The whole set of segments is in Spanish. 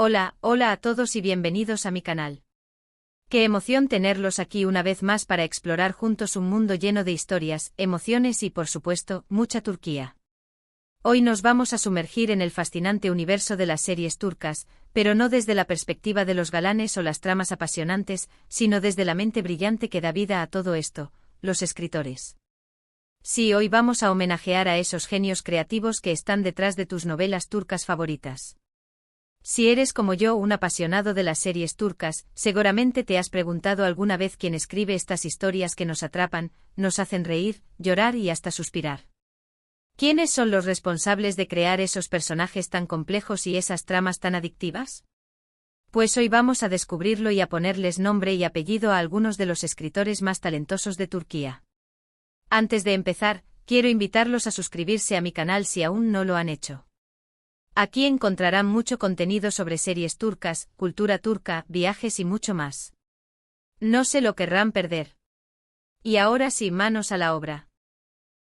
Hola a todos y bienvenidos a mi canal. Qué emoción tenerlos aquí una vez más para explorar juntos un mundo lleno de historias, emociones y, por supuesto, mucha Turquía. Hoy nos vamos a sumergir en el fascinante universo de las series turcas, pero no desde la perspectiva de los galanes o las tramas apasionantes, sino desde la mente brillante que da vida a todo esto, los escritores. Sí, hoy vamos a homenajear a esos genios creativos que están detrás de tus novelas turcas favoritas. Si eres como yo un apasionado de las series turcas, seguramente te has preguntado alguna vez quién escribe estas historias que nos atrapan, nos hacen reír, llorar y hasta suspirar. ¿Quiénes son los responsables de crear esos personajes tan complejos y esas tramas tan adictivas? Pues hoy vamos a descubrirlo y a ponerles nombre y apellido a algunos de los escritores más talentosos de Turquía. Antes de empezar, quiero invitarlos a suscribirse a mi canal si aún no lo han hecho. Aquí encontrarán mucho contenido sobre series turcas, cultura turca, viajes y mucho más. No se lo querrán perder. Y ahora sí, manos a la obra.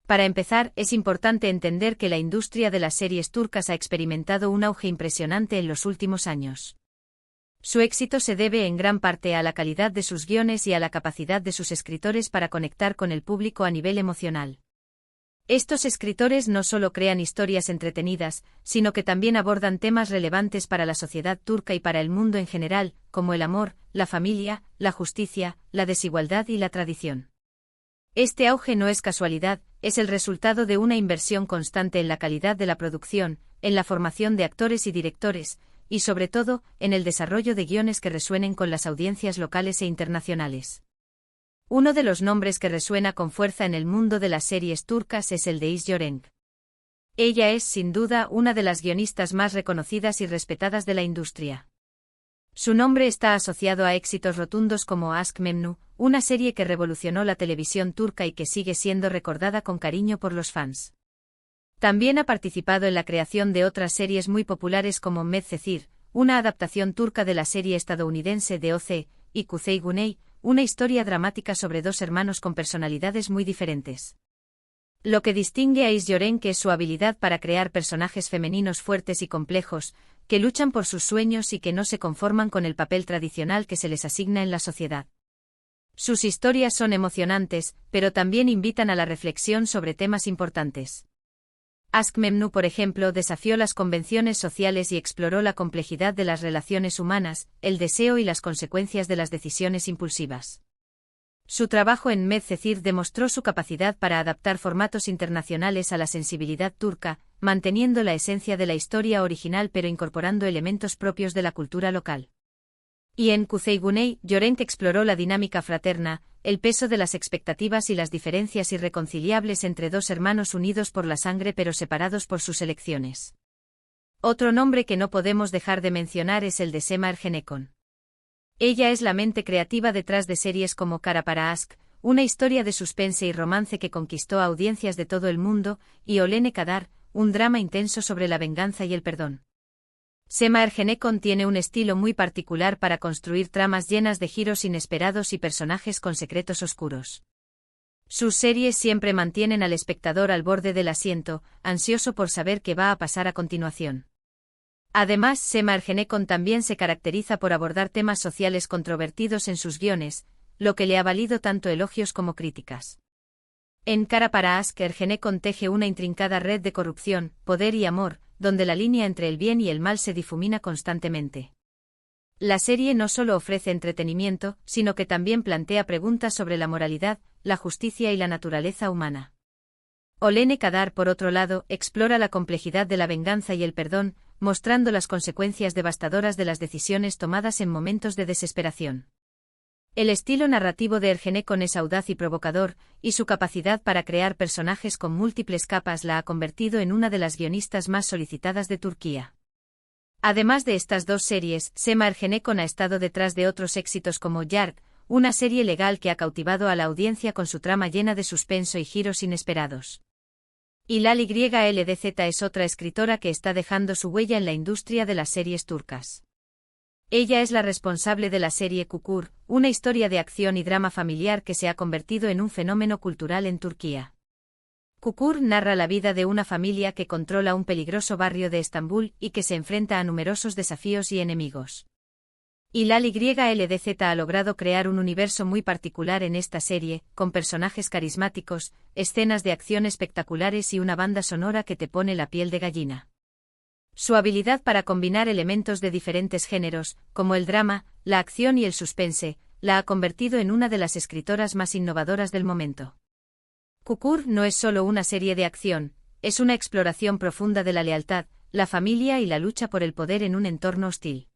Para empezar, es importante entender que la industria de las series turcas ha experimentado un auge impresionante en los últimos años. Su éxito se debe en gran parte a la calidad de sus guiones y a la capacidad de sus escritores para conectar con el público a nivel emocional. Estos escritores no solo crean historias entretenidas, sino que también abordan temas relevantes para la sociedad turca y para el mundo en general, como el amor, la familia, la justicia, la desigualdad y la tradición. Este auge no es casualidad, es el resultado de una inversión constante en la calidad de la producción, en la formación de actores y directores, y sobre todo, en el desarrollo de guiones que resuenen con las audiencias locales e internacionales. Uno de los nombres que resuena con fuerza en el mundo de las series turcas es el de Is Yörenç. Ella es, sin duda, una de las guionistas más reconocidas y respetadas de la industria. Su nombre está asociado a éxitos rotundos como Aşk Memnu, una serie que revolucionó la televisión turca y que sigue siendo recordada con cariño por los fans. También ha participado en la creación de otras series muy populares como Medcezir, una adaptación turca de la serie estadounidense de O.C., y Kuzey Güney, una historia dramática sobre dos hermanos con personalidades muy diferentes. Lo que distingue a Is Yörenç es su habilidad para crear personajes femeninos fuertes y complejos, que luchan por sus sueños y que no se conforman con el papel tradicional que se les asigna en la sociedad. Sus historias son emocionantes, pero también invitan a la reflexión sobre temas importantes. Aşk Memnu, por ejemplo, desafió las convenciones sociales y exploró la complejidad de las relaciones humanas, el deseo y las consecuencias de las decisiones impulsivas. Su trabajo en Medcezir demostró su capacidad para adaptar formatos internacionales a la sensibilidad turca, manteniendo la esencia de la historia original pero incorporando elementos propios de la cultura local. Y en Kuzey Güney, Yörenç exploró la dinámica fraterna, el peso de las expectativas y las diferencias irreconciliables entre dos hermanos unidos por la sangre pero separados por sus elecciones. Otro nombre que no podemos dejar de mencionar es el de Sema Ergenekon. Ella es la mente creativa detrás de series como Kara para Aşk, una historia de suspense y romance que conquistó a audiencias de todo el mundo, y Olene Kadar, un drama intenso sobre la venganza y el perdón. Sema Ergenekon tiene un estilo muy particular para construir tramas llenas de giros inesperados y personajes con secretos oscuros. Sus series siempre mantienen al espectador al borde del asiento, ansioso por saber qué va a pasar a continuación. Además, Sema Ergenekon también se caracteriza por abordar temas sociales controvertidos en sus guiones, lo que le ha valido tanto elogios como críticas. En Kara para Aşk, Ergenekon teje una intrincada red de corrupción, poder y amor, donde la línea entre el bien y el mal se difumina constantemente. La serie no solo ofrece entretenimiento, sino que también plantea preguntas sobre la moralidad, la justicia y la naturaleza humana. Olene Kadar, por otro lado, explora la complejidad de la venganza y el perdón, mostrando las consecuencias devastadoras de las decisiones tomadas en momentos de desesperación. El estilo narrativo de Ergenekon es audaz y provocador, y su capacidad para crear personajes con múltiples capas la ha convertido en una de las guionistas más solicitadas de Turquía. Además de estas dos series, Sema Ergenekon ha estado detrás de otros éxitos como Yargı, una serie legal que ha cautivado a la audiencia con su trama llena de suspenso y giros inesperados. Y Lale YLDZ es otra escritora que está dejando su huella en la industria de las series turcas. Ella es la responsable de la serie Çukur, una historia de acción y drama familiar que se ha convertido en un fenómeno cultural en Turquía. Kukur narra la vida de una familia que controla un peligroso barrio de Estambul y que se enfrenta a numerosos desafíos y enemigos. Hilal YLDZ ha logrado crear un universo muy particular en esta serie, con personajes carismáticos, escenas de acción espectaculares y una banda sonora que te pone la piel de gallina. Su habilidad para combinar elementos de diferentes géneros, como el drama, la acción y el suspense, la ha convertido en una de las escritoras más innovadoras del momento. Kukur no es solo una serie de acción, es una exploración profunda de la lealtad, la familia y la lucha por el poder en un entorno hostil.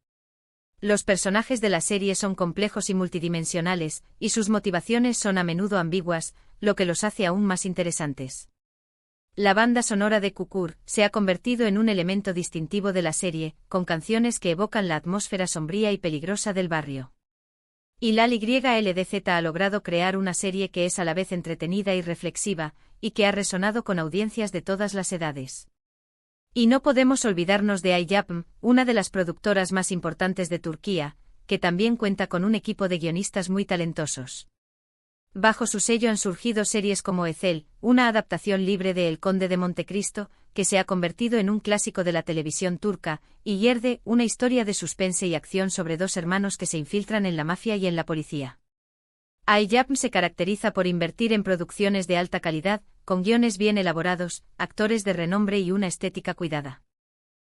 Los personajes de la serie son complejos y multidimensionales, y sus motivaciones son a menudo ambiguas, lo que los hace aún más interesantes. La banda sonora de Kukur se ha convertido en un elemento distintivo de la serie, con canciones que evocan la atmósfera sombría y peligrosa del barrio. Hilal YLDZ ha logrado crear una serie que es a la vez entretenida y reflexiva, y que ha resonado con audiencias de todas las edades. Y no podemos olvidarnos de iYapım, una de las productoras más importantes de Turquía, que también cuenta con un equipo de guionistas muy talentosos. Bajo su sello han surgido series como Ezel, una adaptación libre de El Conde de Montecristo, que se ha convertido en un clásico de la televisión turca, y Yerde, una historia de suspense y acción sobre dos hermanos que se infiltran en la mafia y en la policía. iYapım se caracteriza por invertir en producciones de alta calidad, con guiones bien elaborados, actores de renombre y una estética cuidada.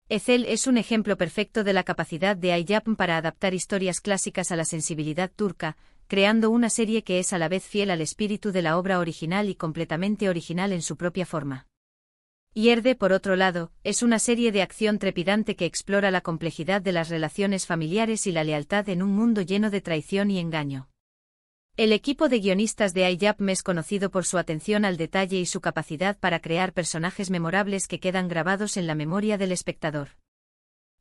Ezel es un ejemplo perfecto de la capacidad de iYapım para adaptar historias clásicas a la sensibilidad turca, creando una serie que es a la vez fiel al espíritu de la obra original y completamente original en su propia forma. Yerde, por otro lado, es una serie de acción trepidante que explora la complejidad de las relaciones familiares y la lealtad en un mundo lleno de traición y engaño. El equipo de guionistas de iYapım es conocido por su atención al detalle y su capacidad para crear personajes memorables que quedan grabados en la memoria del espectador.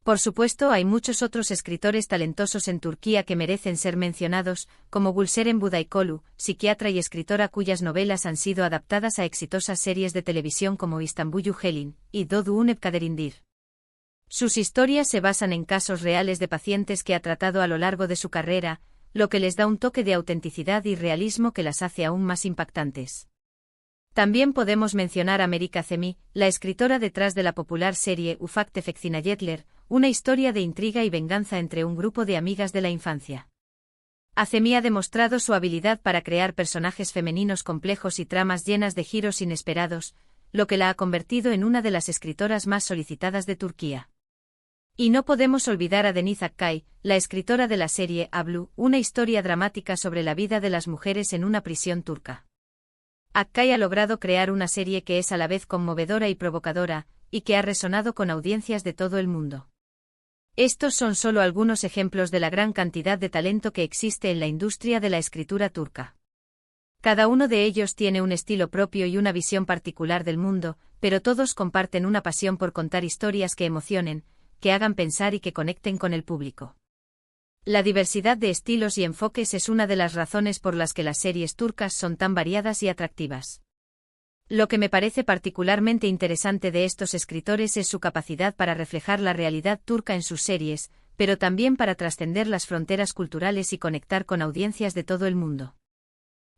Por supuesto, hay muchos otros escritores talentosos en Turquía que merecen ser mencionados, como Gülseren Budaykolu, psiquiatra y escritora cuyas novelas han sido adaptadas a exitosas series de televisión como İstanbul Helin y Doğduğun Evkaderindir. Sus historias se basan en casos reales de pacientes que ha tratado a lo largo de su carrera, lo que les da un toque de autenticidad y realismo que las hace aún más impactantes. También podemos mencionar a Melike Azemi, la escritora detrás de la popular serie Ufak Tefek Cinayetler, una historia de intriga y venganza entre un grupo de amigas de la infancia. Azemi ha demostrado su habilidad para crear personajes femeninos complejos y tramas llenas de giros inesperados, lo que la ha convertido en una de las escritoras más solicitadas de Turquía. Y no podemos olvidar a Deniz Akkay, la escritora de la serie Ablu, una historia dramática sobre la vida de las mujeres en una prisión turca. Akkay ha logrado crear una serie que es a la vez conmovedora y provocadora, y que ha resonado con audiencias de todo el mundo. Estos son solo algunos ejemplos de la gran cantidad de talento que existe en la industria de la escritura turca. Cada uno de ellos tiene un estilo propio y una visión particular del mundo, pero todos comparten una pasión por contar historias que emocionen, que hagan pensar y que conecten con el público. La diversidad de estilos y enfoques es una de las razones por las que las series turcas son tan variadas y atractivas. Lo que me parece particularmente interesante de estos escritores es su capacidad para reflejar la realidad turca en sus series, pero también para trascender las fronteras culturales y conectar con audiencias de todo el mundo.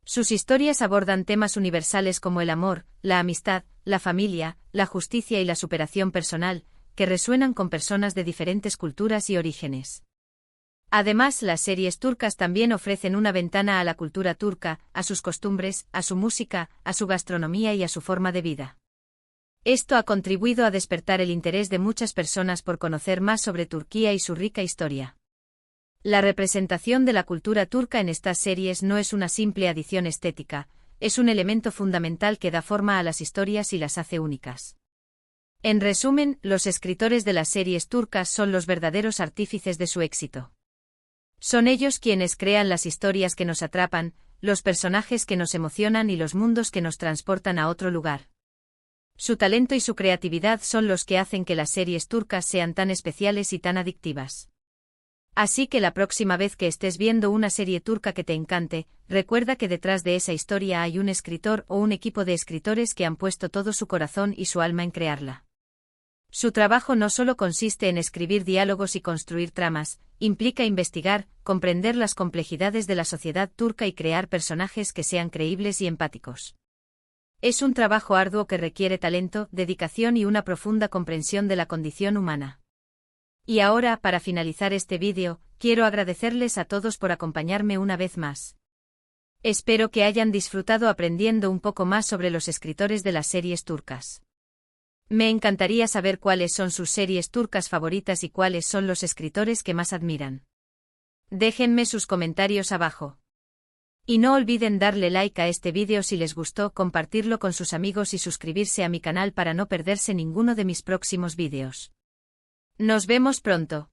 Sus historias abordan temas universales como el amor, la amistad, la familia, la justicia y la superación personal, que resuenan con personas de diferentes culturas y orígenes. Además, las series turcas también ofrecen una ventana a la cultura turca, a sus costumbres, a su música, a su gastronomía y a su forma de vida. Esto ha contribuido a despertar el interés de muchas personas por conocer más sobre Turquía y su rica historia. La representación de la cultura turca en estas series no es una simple adición estética, es un elemento fundamental que da forma a las historias y las hace únicas. En resumen, los escritores de las series turcas son los verdaderos artífices de su éxito. Son ellos quienes crean las historias que nos atrapan, los personajes que nos emocionan y los mundos que nos transportan a otro lugar. Su talento y su creatividad son los que hacen que las series turcas sean tan especiales y tan adictivas. Así que la próxima vez que estés viendo una serie turca que te encante, recuerda que detrás de esa historia hay un escritor o un equipo de escritores que han puesto todo su corazón y su alma en crearla. Su trabajo no solo consiste en escribir diálogos y construir tramas, implica investigar, comprender las complejidades de la sociedad turca y crear personajes que sean creíbles y empáticos. Es un trabajo arduo que requiere talento, dedicación y una profunda comprensión de la condición humana. Y ahora, para finalizar este vídeo, quiero agradecerles a todos por acompañarme una vez más. Espero que hayan disfrutado aprendiendo un poco más sobre los escritores de las series turcas. Me encantaría saber cuáles son sus series turcas favoritas y cuáles son los escritores que más admiran. Déjenme sus comentarios abajo. Y no olviden darle like a este vídeo si les gustó, compartirlo con sus amigos y suscribirse a mi canal para no perderse ninguno de mis próximos vídeos. Nos vemos pronto.